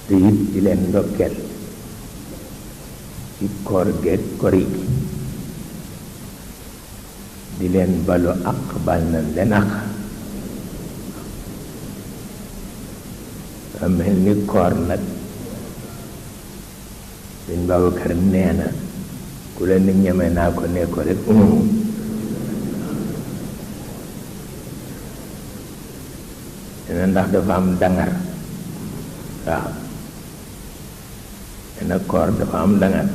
te it di leen ndokkeel ci koor geeg kori gi di leen balu ak bal na leen ak a mel ni koor nag Sëñ Babacar nee na ku la ni ñeme naa ko ne ko rek nee na ndax dafa am dangar waaw nee na koor dafa am dangar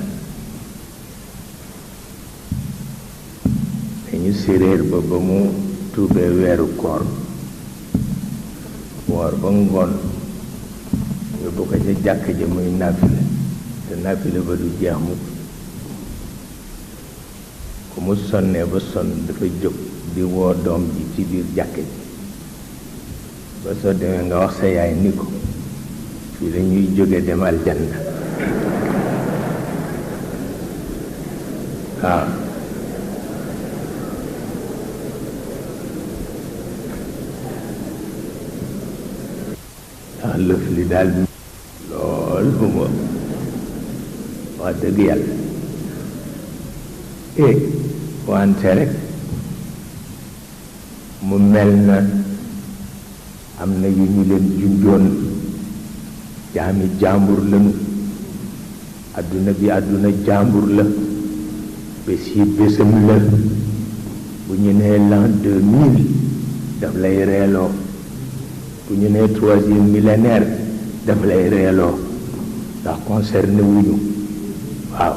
dañu séréer ba mu tuubee weeru koor woor ba ngoon yóbbu ko ca jàkk ja muy nafile te nafile ba du jeex mukk ku mu sonnee ba sonn dafa jóg di woo doom ji ci biir jàkk ji ba soo demee nga wax sa yaay ni ko fii la ñuy jóge dem aljanna waaw ndax lëf li daal lool bu ma wax dëgg yàlla wante rek mu mel na am na yu ñu leen junjoon jaami jaambur lañu àdduna bi àdduna jaambur la bés yi bésam la bu ñu nee l'an 2000 daf lay reeloo bu ñu nee 3e millénaire daf lay reeloo ndax concerné wuñu waaw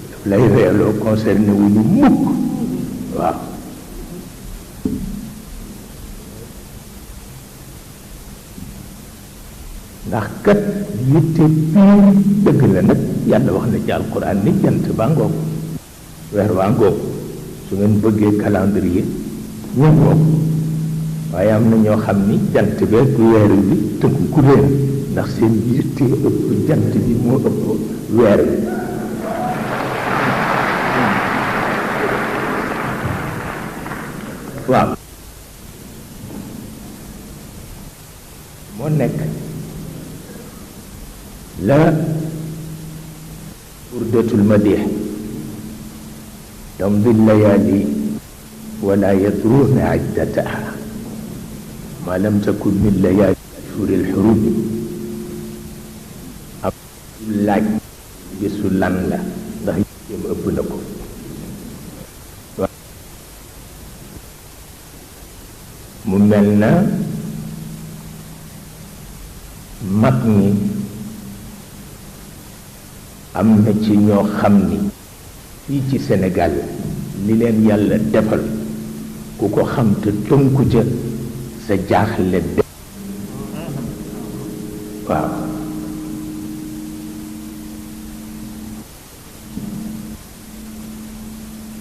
daf lay reeloo concerné wuñu mukk waaw ndax kat yitte piir dëgg la nag yàlla wax na ci alquran ni jant baa ngoog weer waa ngoog su ngeen bëggee calendrier ñu ngoog waaye am na ñoo xam ni jant beeg weer bi tënku ku leen ndax seen yitte ëpp jant bi moo ëpp weer bi waaw moo nekk la burdatul madih tamdi layali wala yadruna iddataha ma lam takun min layali ashhuri alxurum ab laaj bisu lan la ndax yéem ëpp na ko mu mel na mag ñi am na ci ñoo xam ni fii ci Sénégal li leen yàlla defal ku ko xam te tënku ca sa jaaxle de waaw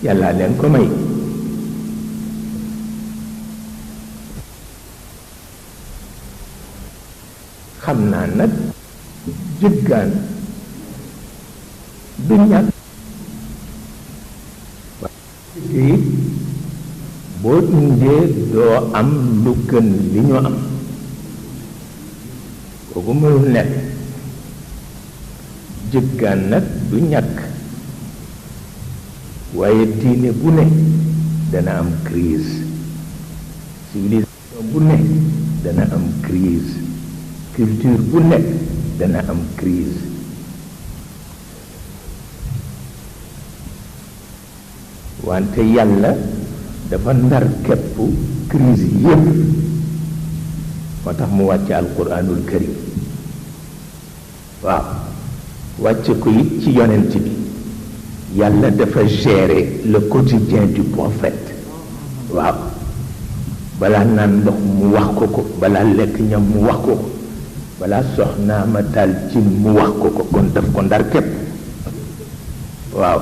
yàlla leen ko may xam naa nag jëggaan du ñàkk waaye boo indee doo am lu gën li ñu am kooku mënul nekk jëggaan nag du ñàkk waaye diine bu ne dana am crise civilisation bu ne dana am crise culture bu nekk dana am crise wante yàlla dafa ndar képp crise yépp moo tax mu wàcc alquranul karim waaw wàcc ko it ci yonent bi yàlla dafa gérer le quotidien du prophète waaw balaa naan ndox mu wax ko balaa lekk ñam mu wax ko balaa soxnaa ma taal cin mu wax ko kon daf ko ndar képp waaw